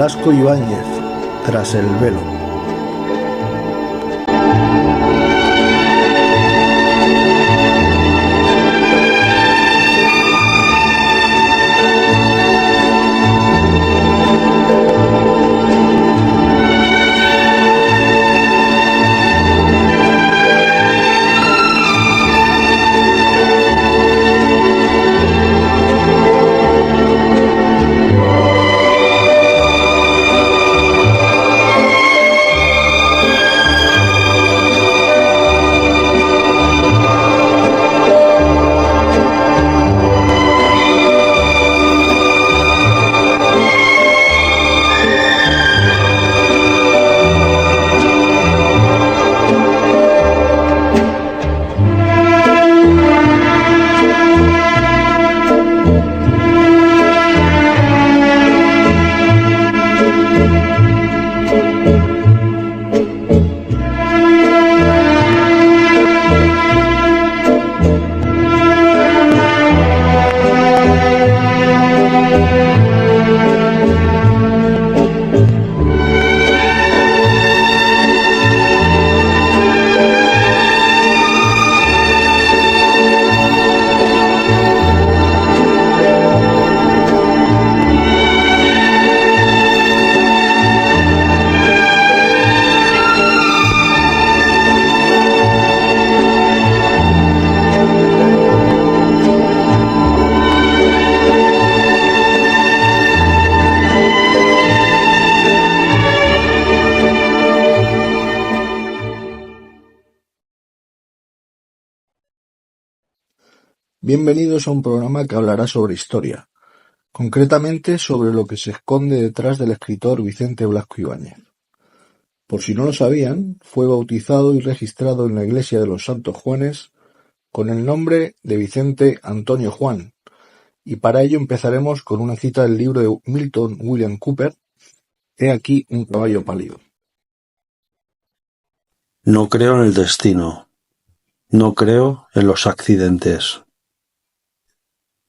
Blasco Ibáñez, Tras el velo. Bienvenidos a un programa que hablará sobre historia, concretamente sobre lo que se esconde detrás del escritor Vicente Blasco Ibáñez. Por si no lo sabían, fue bautizado y registrado en la Iglesia de los Santos Juanes con el nombre de Vicente Antonio Juan, y para ello empezaremos con una cita del libro de Milton William Cooper, He aquí un caballo pálido. No creo en el destino, no creo en los accidentes.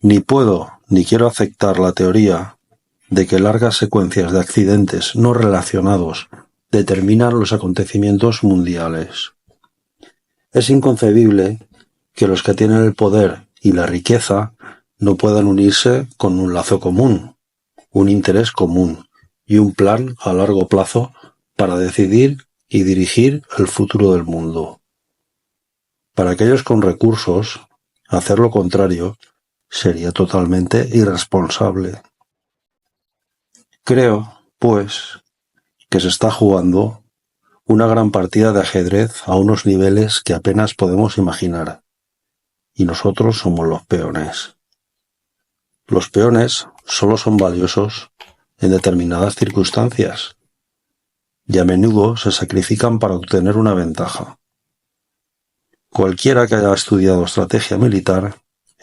Ni puedo ni quiero aceptar la teoría de que largas secuencias de accidentes no relacionados determinan los acontecimientos mundiales. Es inconcebible que los que tienen el poder y la riqueza no puedan unirse con un lazo común, un interés común y un plan a largo plazo para decidir y dirigir el futuro del mundo. Para aquellos con recursos, hacer lo contrario sería totalmente irresponsable. Creo, pues, que se está jugando una gran partida de ajedrez a unos niveles que apenas podemos imaginar, y nosotros somos los peones. Los peones solo son valiosos en determinadas circunstancias, y a menudo se sacrifican para obtener una ventaja. Cualquiera que haya estudiado estrategia militar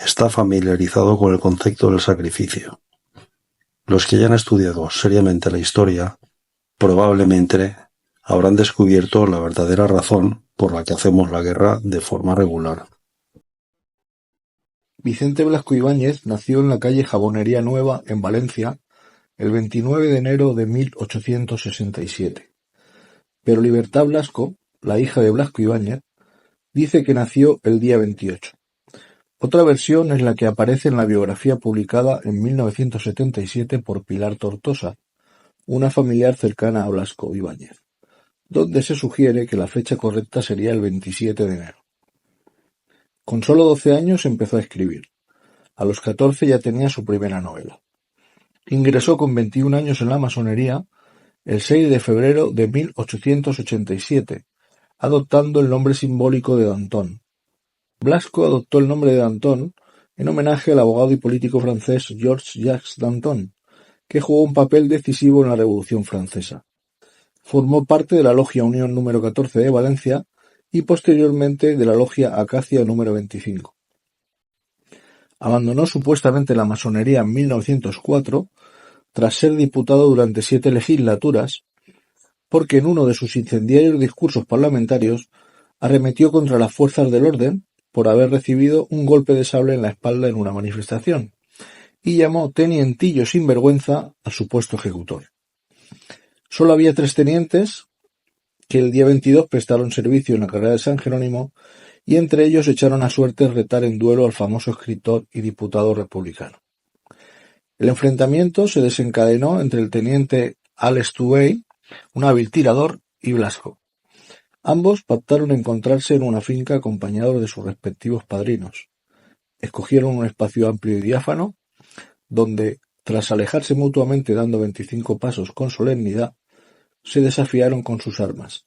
está familiarizado con el concepto del sacrificio. Los que hayan estudiado seriamente la historia probablemente habrán descubierto la verdadera razón por la que hacemos la guerra de forma regular. Vicente Blasco Ibáñez nació en la calle Jabonería Nueva, en Valencia, el 29 de enero de 1867. Pero Libertad Blasco, la hija de Blasco Ibáñez, dice que nació el día 28. Otra versión es la que aparece en la biografía publicada en 1977 por Pilar Tortosa, una familiar cercana a Blasco Ibáñez, donde se sugiere que la fecha correcta sería el 27 de enero. Con solo 12 años empezó a escribir. A los 14 ya tenía su primera novela. Ingresó con 21 años en la masonería el 6 de febrero de 1887, adoptando el nombre simbólico de Danton. Blasco adoptó el nombre de Danton en homenaje al abogado y político francés Georges-Jacques Danton, que jugó un papel decisivo en la Revolución Francesa. Formó parte de la Logia Unión número 14 de Valencia y posteriormente de la Logia Acacia número 25. Abandonó supuestamente la masonería en 1904 tras ser diputado durante 7 legislaturas, porque en uno de sus incendiarios discursos parlamentarios arremetió contra las fuerzas del orden por haber recibido un golpe de sable en la espalda en una manifestación, y llamó tenientillo sinvergüenza a su supuesto ejecutor. Solo había 3 tenientes que el día 22 prestaron servicio en la carrera de San Jerónimo, y entre ellos echaron a suerte retar en duelo al famoso escritor y diputado republicano. El enfrentamiento se desencadenó entre el teniente Al Stubbe, un hábil tirador, y Blasco. Ambos pactaron encontrarse en una finca acompañados de sus respectivos padrinos. Escogieron un espacio amplio y diáfano, donde, tras alejarse mutuamente dando 25 pasos con solemnidad, se desafiaron con sus armas.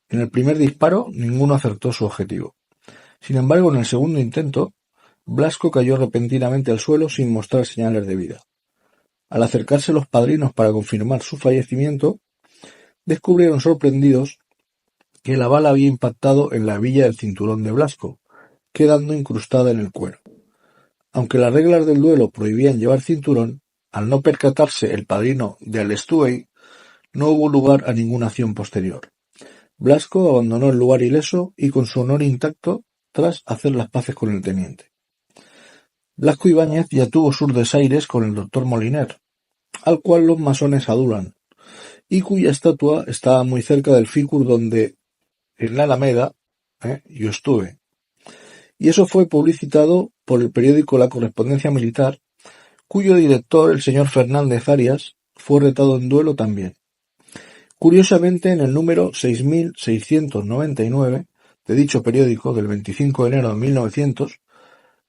En el primer disparo ninguno acertó su objetivo. Sin embargo, en el segundo intento, Blasco cayó repentinamente al suelo sin mostrar señales de vida. Al acercarse los padrinos para confirmar su fallecimiento, descubrieron sorprendidos que la bala había impactado en la hebilla del cinturón de Blasco, quedando incrustada en el cuero. Aunque las reglas del duelo prohibían llevar cinturón, al no percatarse el padrino de Al Stubbe, no hubo lugar a ninguna acción posterior. Blasco abandonó el lugar ileso y con su honor intacto tras hacer las paces con el teniente. Blasco Ibáñez ya tuvo sus desaires con el doctor Moliner, al cual los masones adulan, y cuya estatua estaba muy cerca del ficus donde, en la Alameda, yo estuve. Y eso fue publicitado por el periódico La Correspondencia Militar, cuyo director, el señor Fernández Arias, fue retado en duelo también. Curiosamente, en el número 6699 de dicho periódico, del 25 de enero de 1900,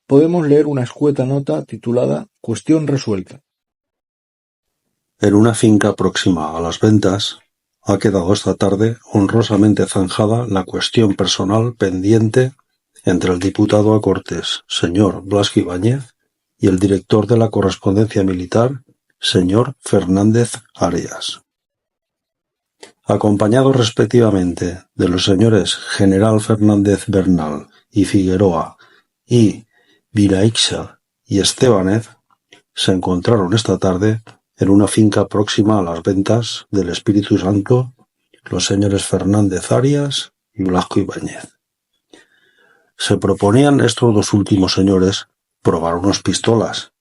podemos leer una escueta nota titulada «Cuestión resuelta». En una finca próxima a las ventas, ha quedado esta tarde honrosamente zanjada la cuestión personal pendiente entre el diputado a Cortes, señor Blasco Ibáñez, y el director de la Correspondencia Militar, señor Fernández Arias. Acompañados respectivamente de los señores General Fernández Bernal y Figueroa y Viraixa y Estebanez, se encontraron esta tarde en una finca próxima a las ventas del Espíritu Santo los señores Fernández Arias y Blasco Ibáñez. Se proponían estos dos últimos señores probar unas pistolas,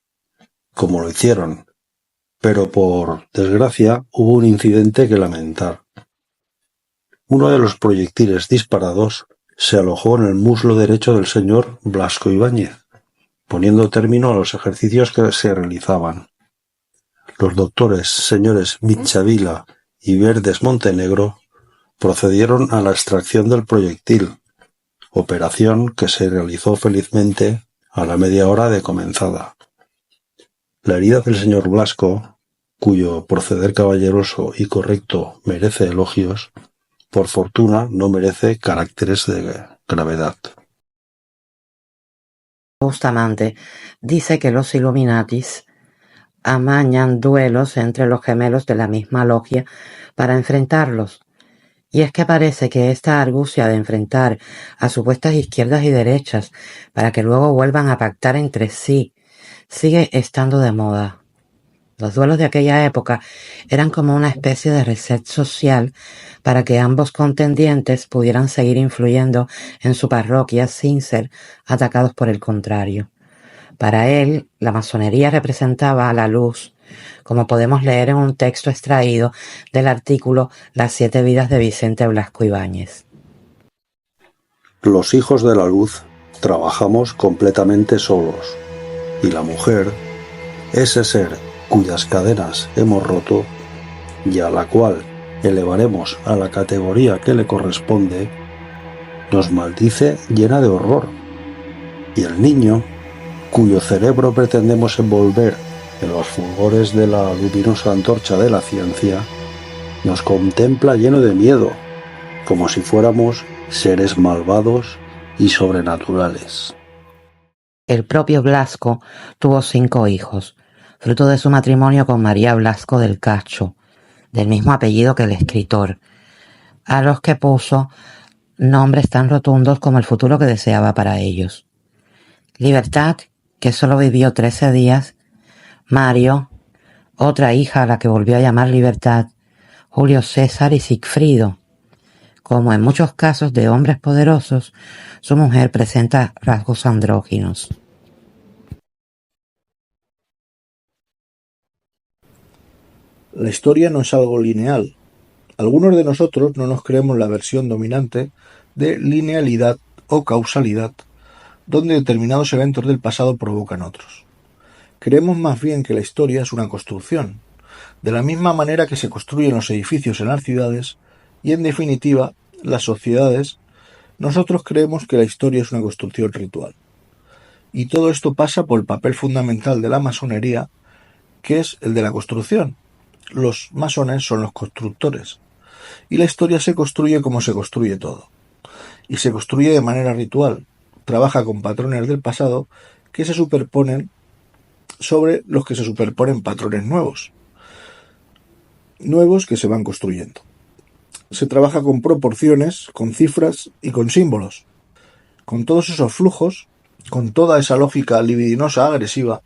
como lo hicieron, pero por desgracia hubo un incidente que lamentar. Uno de los proyectiles disparados se alojó en el muslo derecho del señor Blasco Ibáñez, poniendo término a los ejercicios que se realizaban. Los doctores señores Michavila y Verdes Montenegro procedieron a la extracción del proyectil, operación que se realizó felizmente a la media hora de comenzada. La herida del señor Blasco, cuyo proceder caballeroso y correcto merece elogios, por fortuna no merece caracteres de gravedad. Bustamante dice que los Illuminatis amañan duelos entre los gemelos de la misma logia para enfrentarlos. Y es que parece que esta argucia de enfrentar a supuestas izquierdas y derechas para que luego vuelvan a pactar entre sí sigue estando de moda. Los duelos de aquella época eran como una especie de reset social para que ambos contendientes pudieran seguir influyendo en su parroquia sin ser atacados por el contrario. Para él, la masonería representaba la luz, como podemos leer en un texto extraído del artículo Las 7 vidas de Vicente Blasco Ibáñez. Los hijos de la luz trabajamos completamente solos, y la mujer, ese ser cuyas cadenas hemos roto y a la cual elevaremos a la categoría que le corresponde, nos maldice llena de horror, y el niño, cuyo cerebro pretendemos envolver en los fulgores de la luminosa antorcha de la ciencia, nos contempla lleno de miedo, como si fuéramos seres malvados y sobrenaturales. El propio Blasco tuvo 5 hijos, fruto de su matrimonio con María Blasco del Cacho, del mismo apellido que el escritor, a los que puso nombres tan rotundos como el futuro que deseaba para ellos. Libertad, que solo vivió 13 días, Mario, otra hija a la que volvió a llamar Libertad, Julio César y Sigfrido. Como en muchos casos de hombres poderosos, su mujer presenta rasgos andróginos. La historia no es algo lineal. Algunos de nosotros no nos creemos la versión dominante de linealidad o causalidad, donde determinados eventos del pasado provocan otros. Creemos más bien que la historia es una construcción, de la misma manera que se construyen los edificios en las ciudades y, en definitiva, las sociedades. Nosotros creemos que la historia es una construcción ritual. Y todo esto pasa por el papel fundamental de la masonería, que es el de la construcción. Los masones son los constructores. Y la historia se construye como se construye todo. Y se construye de manera ritual. Trabaja con patrones del pasado que se superponen sobre los que se superponen patrones nuevos que se van construyendo. Se trabaja con proporciones, con cifras y con símbolos. Con todos esos flujos, con toda esa lógica libidinosa agresiva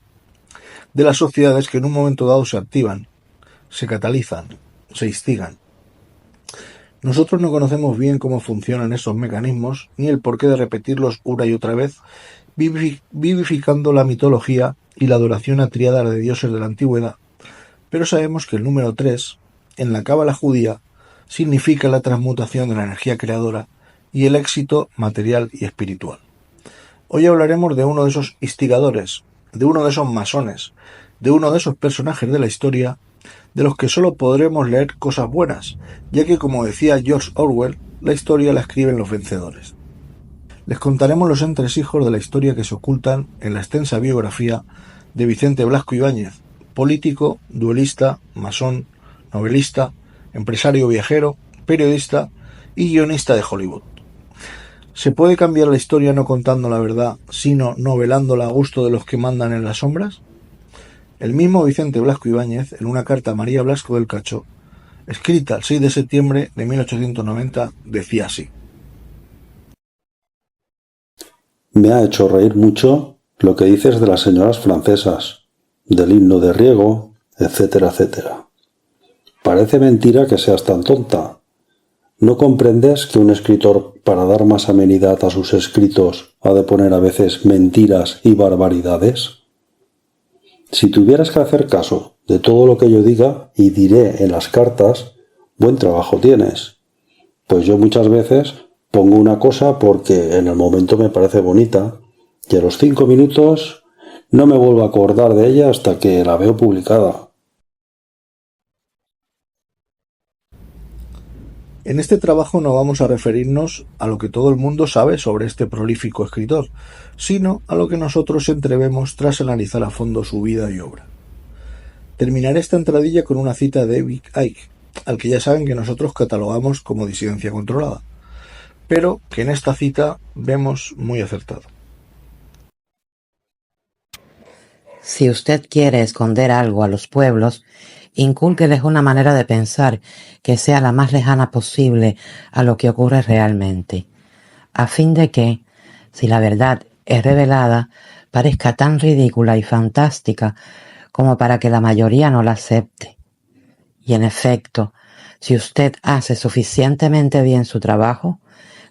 de las sociedades que en un momento dado se activan, se catalizan, se instigan. Nosotros no conocemos bien cómo funcionan esos mecanismos ni el porqué de repetirlos una y otra vez, vivificando la mitología y la adoración a tríadas de dioses de la antigüedad, pero sabemos que el número 3, en la cábala judía, significa la transmutación de la energía creadora y el éxito material y espiritual. Hoy hablaremos de uno de esos instigadores, de uno de esos masones, de uno de esos personajes de la historia de los que solo podremos leer cosas buenas, ya que, como decía George Orwell, la historia la escriben los vencedores. Les contaremos los entresijos de la historia que se ocultan en la extensa biografía de Vicente Blasco Ibáñez, político, duelista, masón, novelista, empresario viajero, periodista y guionista de Hollywood. ¿Se puede cambiar la historia no contando la verdad, sino novelándola a gusto de los que mandan en las sombras? El mismo Vicente Blasco Ibáñez, en una carta a María Blasco del Cacho, escrita el 6 de septiembre de 1890, decía así: Me ha hecho reír mucho lo que dices de las señoras francesas, del himno de Riego, etcétera, etcétera. Parece mentira que seas tan tonta. ¿No comprendes que un escritor, para dar más amenidad a sus escritos, ha de poner a veces mentiras y barbaridades? Si tuvieras que hacer caso de todo lo que yo diga y diré en las cartas, buen trabajo tienes. Pues yo muchas veces pongo una cosa porque en el momento me parece bonita y a los 5 minutos no me vuelvo a acordar de ella hasta que la veo publicada. En este trabajo no vamos a referirnos a lo que todo el mundo sabe sobre este prolífico escritor, sino a lo que nosotros entrevemos tras analizar a fondo su vida y obra. Terminaré esta entradilla con una cita de David Icke, al que ya saben que nosotros catalogamos como disidencia controlada, pero que en esta cita vemos muy acertado. Si usted quiere esconder algo a los pueblos, incúlqueles una manera de pensar que sea la más lejana posible a lo que ocurre realmente, a fin de que, si la verdad es revelada, parezca tan ridícula y fantástica como para que la mayoría no la acepte. Y en efecto, si usted hace suficientemente bien su trabajo,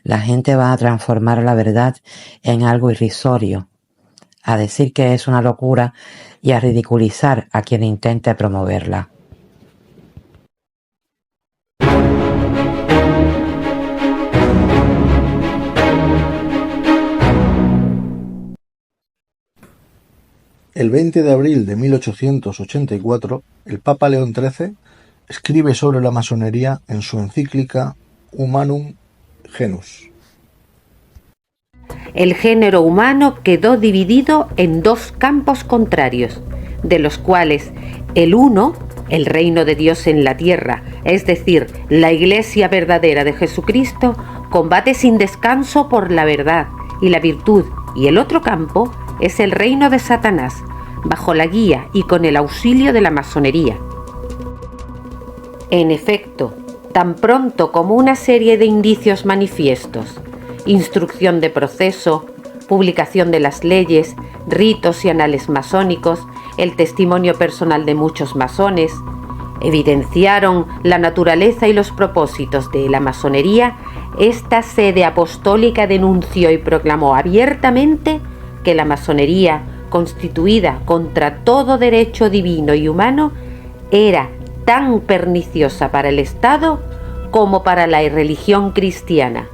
la gente va a transformar la verdad en algo irrisorio, a decir que es una locura y a ridiculizar a quien intente promoverla. El 20 de abril de 1884, el Papa León XIII escribe sobre la masonería en su encíclica Humanum Genus. El género humano quedó dividido en dos campos contrarios, de los cuales el uno, el reino de Dios en la tierra, es decir, la Iglesia verdadera de Jesucristo, combate sin descanso por la verdad y la virtud, y el otro campo es el reino de Satanás, bajo la guía y con el auxilio de la masonería. En efecto, tan pronto como una serie de indicios manifiestos, instrucción de proceso, publicación de las leyes, ritos y anales masónicos, el testimonio personal de muchos masones, evidenciaron la naturaleza y los propósitos de la masonería, esta sede apostólica denunció y proclamó abiertamente que la masonería, constituida contra todo derecho divino y humano, era tan perniciosa para el Estado como para la religión cristiana.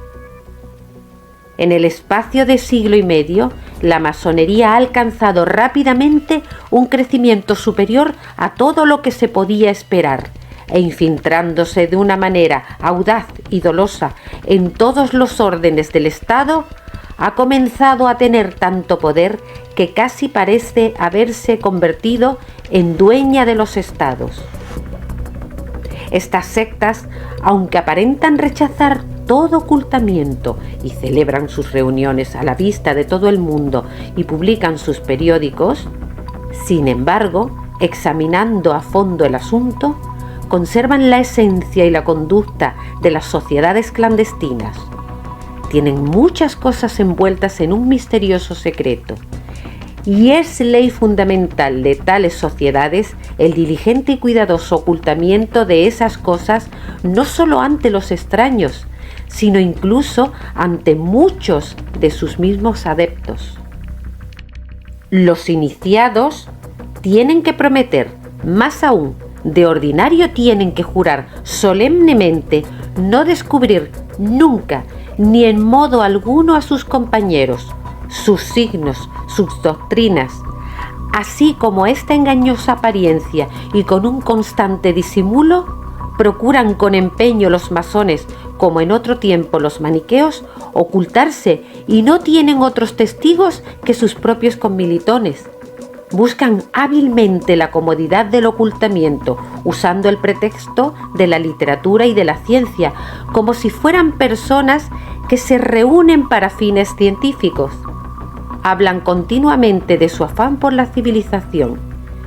En el espacio de siglo y medio, la masonería ha alcanzado rápidamente un crecimiento superior a todo lo que se podía esperar, e infiltrándose de una manera audaz y dolosa en todos los órdenes del Estado, ha comenzado a tener tanto poder que casi parece haberse convertido en dueña de los estados. Estas sectas, aunque aparentan rechazar todo ocultamiento y celebran sus reuniones a la vista de todo el mundo y publican sus periódicos, sin embargo, examinando a fondo el asunto, conservan la esencia y la conducta de las sociedades clandestinas. Tienen muchas cosas envueltas en un misterioso secreto, y es ley fundamental de tales sociedades el diligente y cuidadoso ocultamiento de esas cosas, no solo ante los extraños, sino incluso ante muchos de sus mismos adeptos. Los iniciados tienen que prometer, más aún, de ordinario tienen que jurar solemnemente no descubrir nunca ni en modo alguno a sus compañeros, sus signos, sus doctrinas, así como esta engañosa apariencia, y con un constante disimulo procuran con empeño los masones, como en otro tiempo los maniqueos, ocultarse, y no tienen otros testigos que sus propios commilitones. Buscan hábilmente la comodidad del ocultamiento, usando el pretexto de la literatura y de la ciencia, como si fueran personas que se reúnen para fines científicos. Hablan continuamente de su afán por la civilización,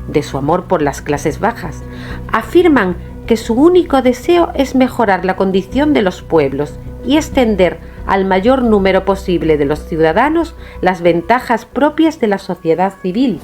de su amor por las clases bajas. Afirman que su único deseo es mejorar la condición de los pueblos y extender al mayor número posible de los ciudadanos las ventajas propias de la sociedad civil.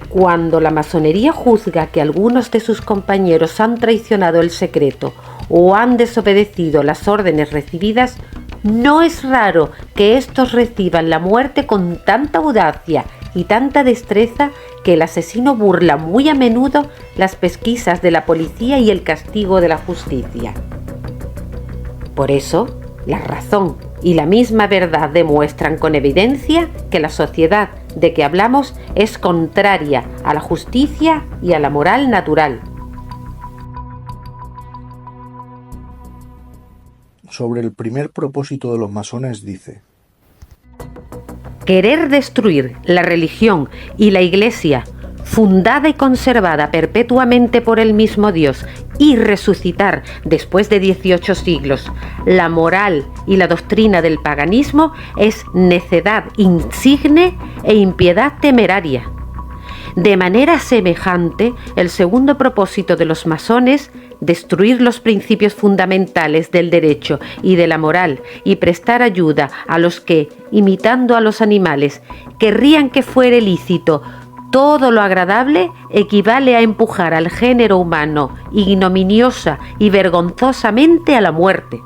Cuando la masonería juzga que algunos de sus compañeros han traicionado el secreto o han desobedecido las órdenes recibidas, no es raro que éstos reciban la muerte con tanta audacia y tanta destreza que el asesino burla muy a menudo las pesquisas de la policía y el castigo de la justicia. Por eso, la razón y la misma verdad demuestran con evidencia que la sociedad de que hablamos es contraria a la justicia y a la moral natural. Sobre el primer propósito de los masones dice: querer destruir la religión y la Iglesia, fundada y conservada perpetuamente por el mismo Dios, y resucitar después de 18 siglos la moral y la doctrina del paganismo, es necedad insigne e impiedad temeraria. De manera semejante, el segundo propósito de los masones, destruir los principios fundamentales del derecho y de la moral y prestar ayuda a los que, imitando a los animales, querrían que fuere lícito todo lo agradable, equivale a empujar al género humano ignominiosa y vergonzosamente a la muerte.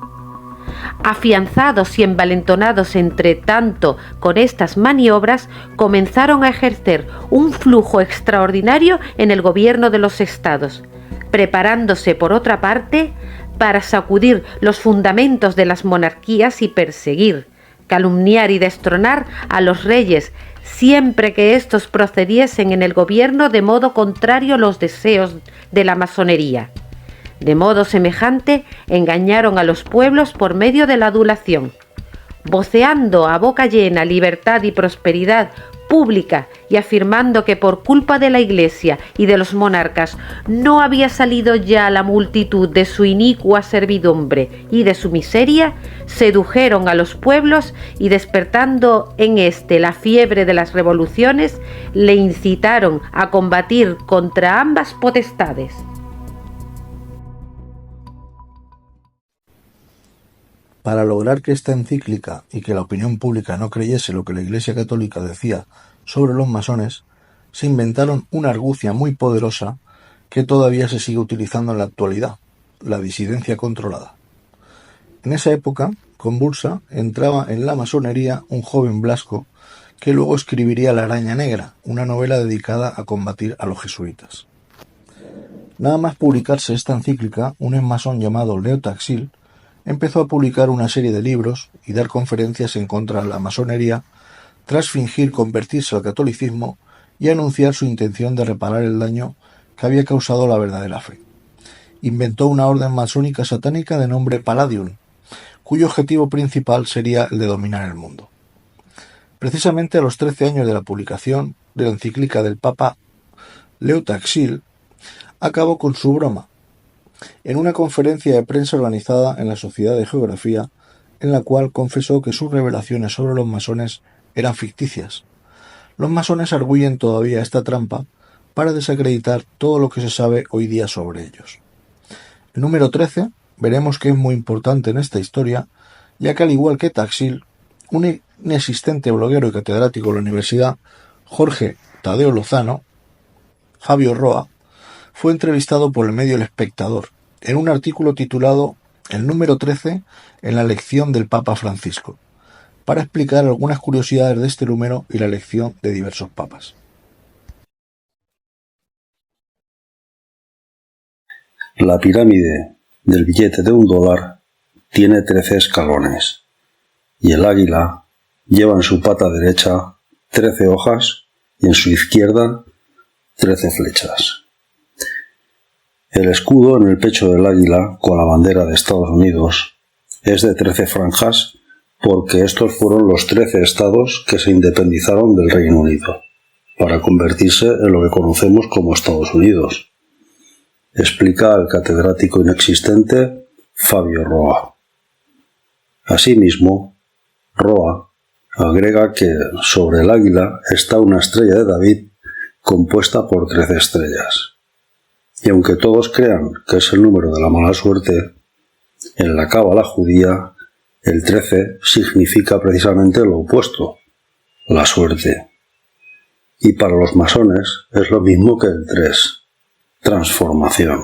Afianzados y envalentonados entre tanto con estas maniobras, comenzaron a ejercer un flujo extraordinario en el gobierno de los estados, preparándose por otra parte para sacudir los fundamentos de las monarquías y perseguir, calumniar y destronar a los reyes siempre que éstos procediesen en el gobierno de modo contrario a los deseos de la masonería. De modo semejante, engañaron a los pueblos por medio de la adulación, voceando a boca llena libertad y prosperidad pública y afirmando que por culpa de la Iglesia y de los monarcas no había salido ya la multitud de su inicua servidumbre y de su miseria, sedujeron a los pueblos y, despertando en éste la fiebre de las revoluciones, le incitaron a combatir contra ambas potestades. Para lograr que esta encíclica y que la opinión pública no creyese lo que la Iglesia Católica decía sobre los masones, se inventaron una argucia muy poderosa que todavía se sigue utilizando en la actualidad: la disidencia controlada. En esa época convulsa entraba en la masonería un joven Blasco que luego escribiría La araña negra, una novela dedicada a combatir a los jesuitas. Nada más publicarse esta encíclica, un masón llamado Leo Taxil empezó a publicar una serie de libros y dar conferencias en contra de la masonería tras fingir convertirse al catolicismo y anunciar su intención de reparar el daño que había causado la verdadera fe. Inventó una orden masónica satánica de nombre Palladium, cuyo objetivo principal sería el de dominar el mundo. Precisamente a los 13 años de la publicación de la encíclica del Papa Leo Taxil, acabó con su broma, en una conferencia de prensa organizada en la Sociedad de Geografía, en la cual confesó que sus revelaciones sobre los masones eran ficticias. Los masones arguyen todavía esta trampa para desacreditar todo lo que se sabe hoy día sobre ellos. El número 13 veremos que es muy importante en esta historia, ya que al igual que Taxil, un inexistente bloguero y catedrático de la universidad, Jorge Tadeo Lozano, Fabio Roa, fue entrevistado por el medio El Espectador, en un artículo titulado El número 13 en la elección del Papa Francisco, para explicar algunas curiosidades de este número y la elección de diversos papas. La pirámide del billete de $1 tiene 13 escalones, y el águila lleva en su pata derecha 13 hojas y en su izquierda 13 flechas. El escudo en el pecho del águila, con la bandera de Estados Unidos, es de 13 franjas porque estos fueron los 13 estados que se independizaron del Reino Unido, para convertirse en lo que conocemos como Estados Unidos, explica el catedrático inexistente Fabio Roa. Asimismo, Roa agrega que sobre el águila está una estrella de David compuesta por 13 estrellas. Y aunque todos crean que es el número de la mala suerte, en la cábala judía el 13 significa precisamente lo opuesto, la suerte. Y para los masones es lo mismo que el 3, transformación.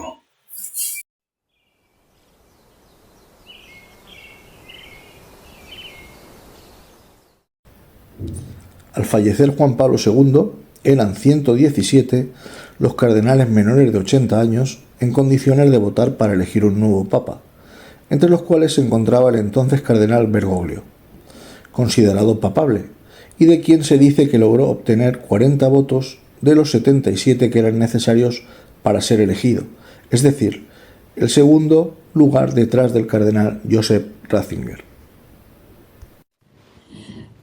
Al fallecer Juan Pablo II, eran 117 los cardenales menores de 80 años en condiciones de votar para elegir un nuevo papa, entre los cuales se encontraba el entonces cardenal Bergoglio, considerado papable, y de quien se dice que logró obtener 40 votos de los 77 que eran necesarios para ser elegido, es decir, el segundo lugar detrás del cardenal Joseph Ratzinger.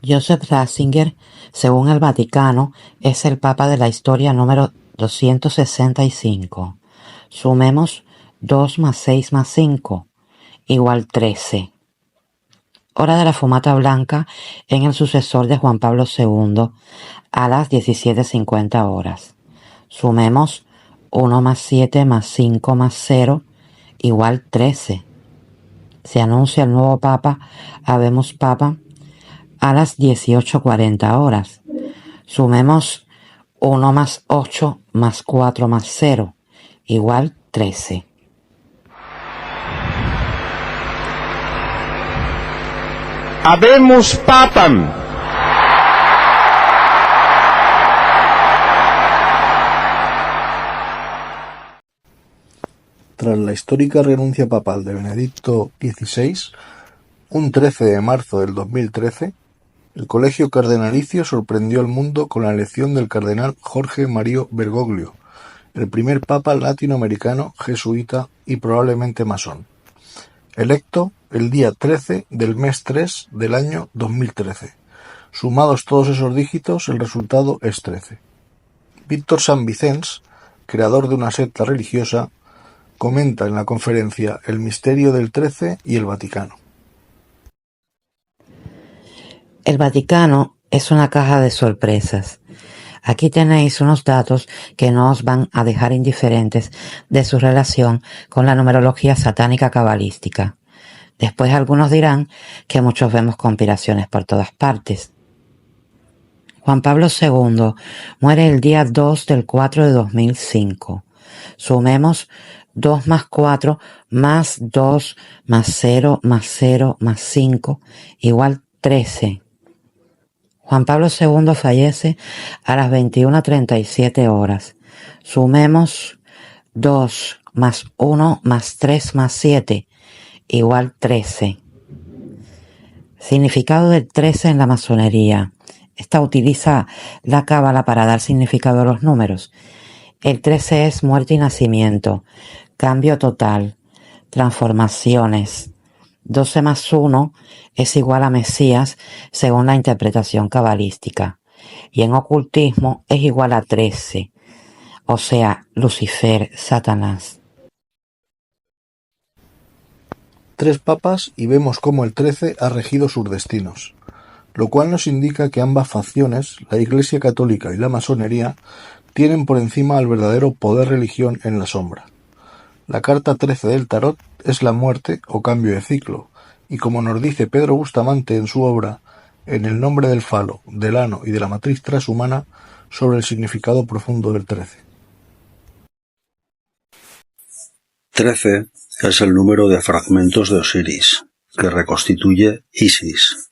Joseph Ratzinger, según el Vaticano, es el Papa de la historia número 265. Sumemos 2 más 6 más 5, igual 13. Hora de la fumata blanca en el sucesor de Juan Pablo II a las 17:50 horas. Sumemos 1 más 7 más 5 más 0, igual 13. Se anuncia el nuevo Papa, habemos Papa, a las 18:40 horas. Sumemos 1 más 8 más 4 más 0, igual 13. Habemos Papam. Tras la histórica renuncia papal de Benedicto XVI, un 13 de marzo del 2013, el Colegio Cardenalicio sorprendió al mundo con la elección del cardenal Jorge Mario Bergoglio, el primer papa latinoamericano, jesuita y probablemente masón, electo el día 13 del mes 3 del año 2013. Sumados todos esos dígitos, el resultado es 13. Víctor San Vicens, creador de una secta religiosa, comenta en la conferencia El misterio del 13 y el Vaticano. El Vaticano es una caja de sorpresas. Aquí tenéis unos datos que no os van a dejar indiferentes de su relación con la numerología satánica cabalística. Después algunos dirán que muchos vemos conspiraciones por todas partes. Juan Pablo II muere el día 2 del 4 de 2005. Sumemos 2 más 4 más 2 más 0 más 0 más 5 igual 13. Juan Pablo II fallece a las 21:37 horas. Sumemos 2 más 1 más 3 más 7 igual 13. Significado del 13 en la masonería. Esta utiliza la cábala para dar significado a los números. El 13 es muerte y nacimiento, cambio total, transformaciones. 12 más 1 es igual a Mesías según la interpretación cabalística. Y en ocultismo es igual a 13, o sea, Lucifer, Satanás. 3 papas y vemos cómo el 13 ha regido sus destinos, lo cual nos indica que ambas facciones, la Iglesia Católica y la masonería, tienen por encima al verdadero poder religión en la sombra. La carta 13 del tarot es la muerte o cambio de ciclo, y como nos dice Pedro Bustamante en su obra En el nombre del falo, del ano y de la matriz transhumana, sobre el significado profundo del 13. 13 es el número de fragmentos de Osiris, que reconstituye Isis.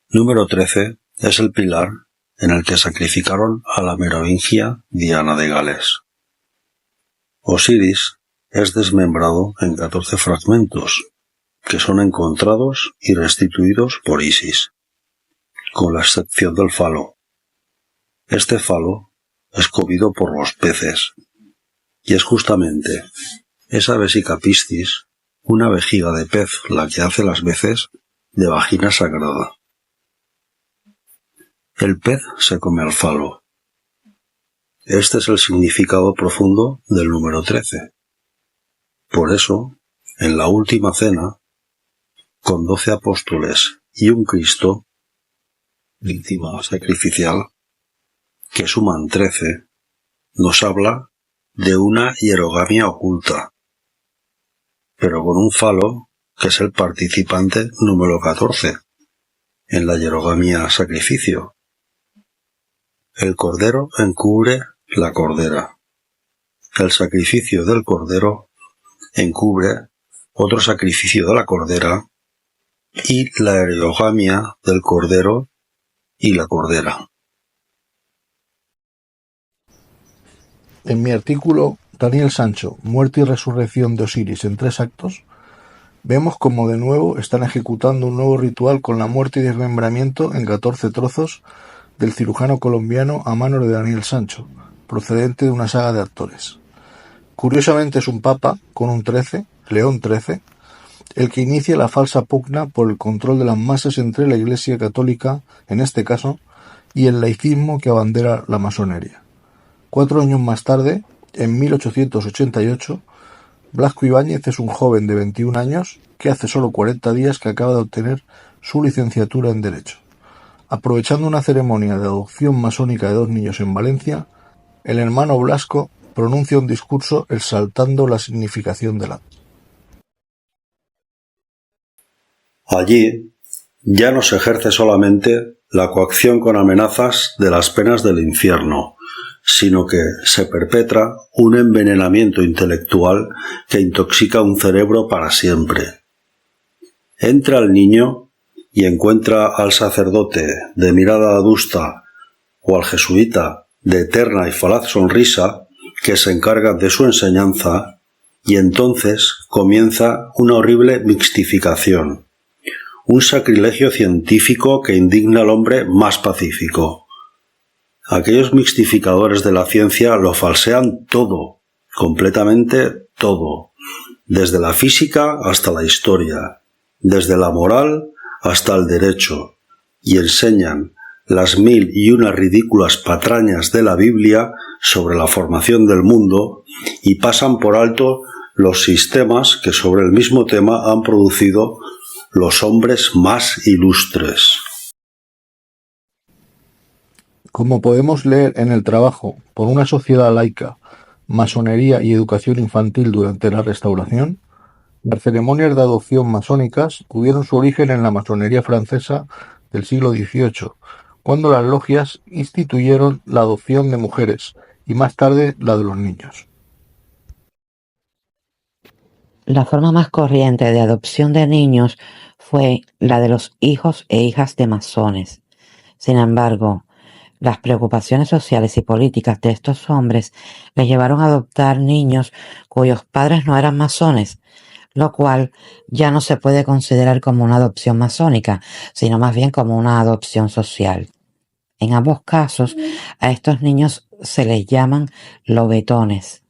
Número 13 es el pilar en el que sacrificaron a la merovingia Diana de Gales. Osiris es desmembrado en 14 fragmentos, que son encontrados y restituidos por Isis, con la excepción del falo. Este falo es comido por los peces, y es justamente esa vesica piscis, una vejiga de pez, la que hace las veces de vagina sagrada. El pez se come al falo. Este es el significado profundo del número 13. Por eso, en la última cena, con 12 apóstoles y un Cristo, víctima sacrificial, que suman 13, nos habla de una hierogamia oculta, pero con un falo que es el participante número 14 en la hierogamia sacrificio. El cordero encubre la cordera. El sacrificio del cordero encubre otro sacrificio de la cordera y la hierogamia del cordero y la cordera. En mi artículo Daniel Sancho, muerte y resurrección de Osiris en 3 actos, vemos como de nuevo están ejecutando un nuevo ritual con la muerte y desmembramiento en 14 trozos del cirujano colombiano a manos de Daniel Sancho, procedente de una saga de actores. Curiosamente es un papa con un 13, León XIII, el que inicia la falsa pugna por el control de las masas entre la Iglesia Católica, en este caso, y el laicismo que abandera la masonería. 4 años más tarde, en 1888, Blasco Ibáñez es un joven de 21 años que hace solo 40 días que acaba de obtener su licenciatura en Derecho. Aprovechando una ceremonia de adopción masónica de 2 niños en Valencia, el hermano Blasco pronuncia un discurso exaltando la significación del acto. Allí ya no se ejerce solamente la coacción con amenazas de las penas del infierno, sino que se perpetra un envenenamiento intelectual que intoxica un cerebro para siempre. Entra el niño y encuentra al sacerdote de mirada adusta o al jesuita de eterna y falaz sonrisa que se encargan de su enseñanza, y entonces comienza una horrible mixtificación, un sacrilegio científico que indigna al hombre más pacífico. Aquellos mixtificadores de la ciencia lo falsean todo, completamente todo, desde la física hasta la historia, desde la moral hasta el derecho, y enseñan las 1001 ridículas patrañas de la Biblia sobre la formación del mundo y pasan por alto los sistemas que sobre el mismo tema han producido los hombres más ilustres. Como podemos leer en el trabajo Por una sociedad laica, masonería y educación infantil durante la Restauración, las ceremonias de adopción masónicas tuvieron su origen en la masonería francesa del siglo XVIII, cuando las logias instituyeron la adopción de mujeres y más tarde la de los niños. La forma más corriente de adopción de niños fue la de los hijos e hijas de masones. Sin embargo, Las preocupaciones sociales y políticas de estos hombres les llevaron a adoptar niños cuyos padres no eran masones, lo cual ya no se puede considerar como una adopción masónica, sino más bien como una adopción social. En ambos casos, a estos niños se les llaman lobetones.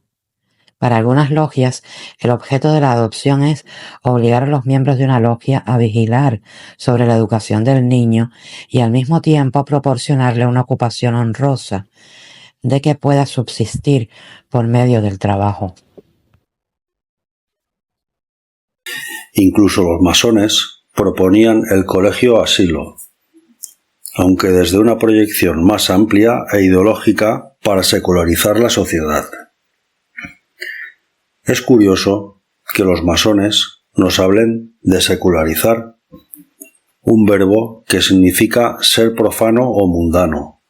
Para algunas logias, el objeto de la adopción es obligar a los miembros de una logia a vigilar sobre la educación del niño y al mismo tiempo proporcionarle una ocupación honrosa de que pueda subsistir por medio del trabajo. Incluso los masones proponían el colegio asilo, aunque desde una proyección más amplia e ideológica para secularizar la sociedad. Es curioso que los masones nos hablen de secularizar, un verbo que significa ser profano o mundano,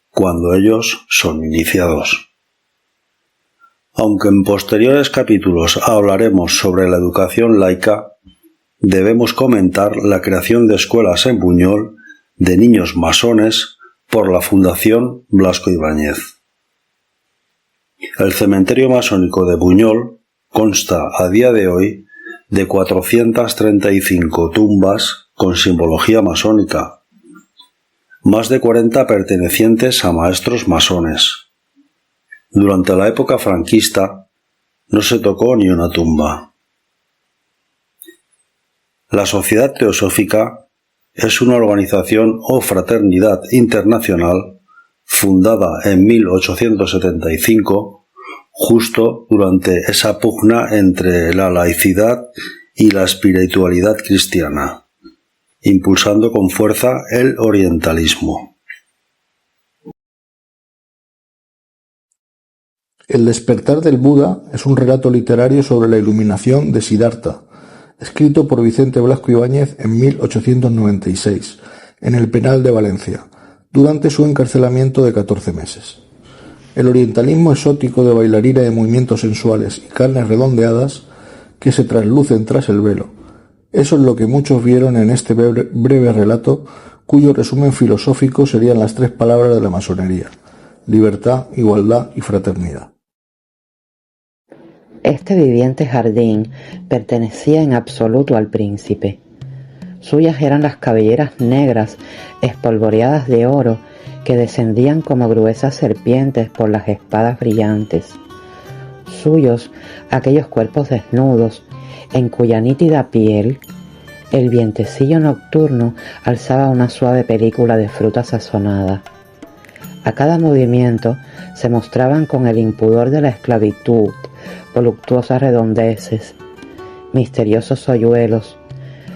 cuando ellos son iniciados. Aunque en posteriores capítulos hablaremos sobre la educación laica, debemos comentar la creación de escuelas en Buñol de niños masones por la Fundación Blasco Ibáñez. El cementerio masónico de Buñol consta a día de hoy de 435 tumbas con simbología masónica, más de 40 pertenecientes a maestros masones. Durante la época franquista no se tocó ni una tumba. La Sociedad Teosófica es una organización o fraternidad internacional fundada en 1875, justo durante esa pugna entre la laicidad y la espiritualidad cristiana, impulsando con fuerza el orientalismo. El despertar del Buda es un relato literario sobre la iluminación de Siddhartha, escrito por Vicente Blasco Ibáñez en 1896, en el penal de Valencia, durante su encarcelamiento de 14 meses. El orientalismo exótico de bailarina de movimientos sensuales y carnes redondeadas que se traslucen tras el velo. Eso es lo que muchos vieron en este breve relato, cuyo resumen filosófico serían las 3 palabras de la masonería: libertad, igualdad y fraternidad. Este viviente jardín pertenecía en absoluto al príncipe. Suyas eran las cabelleras negras espolvoreadas de oro que descendían como gruesas serpientes por las espadas brillantes. Suyos aquellos cuerpos desnudos en cuya nítida piel el vientecillo nocturno alzaba una suave película de fruta sazonada. A cada movimiento se mostraban con el impudor de la esclavitud voluptuosas redondeces, misteriosos hoyuelos,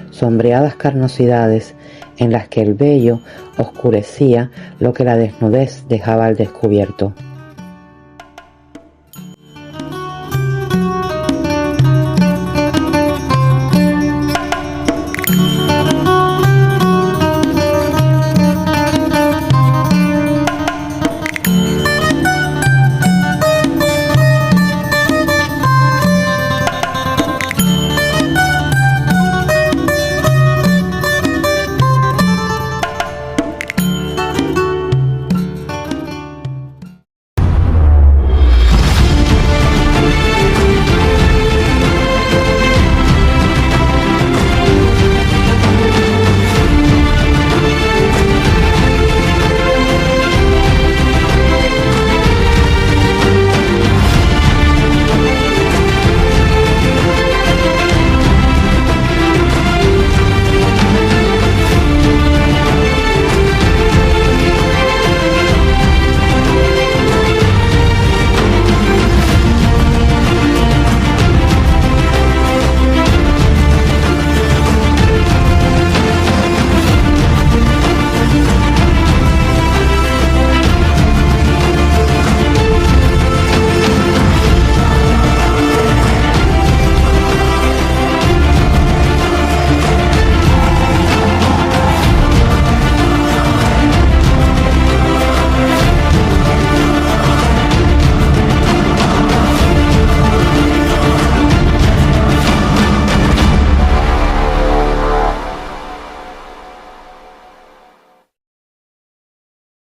sombreadas carnosidades en las que el vello oscurecía lo que la desnudez dejaba al descubierto.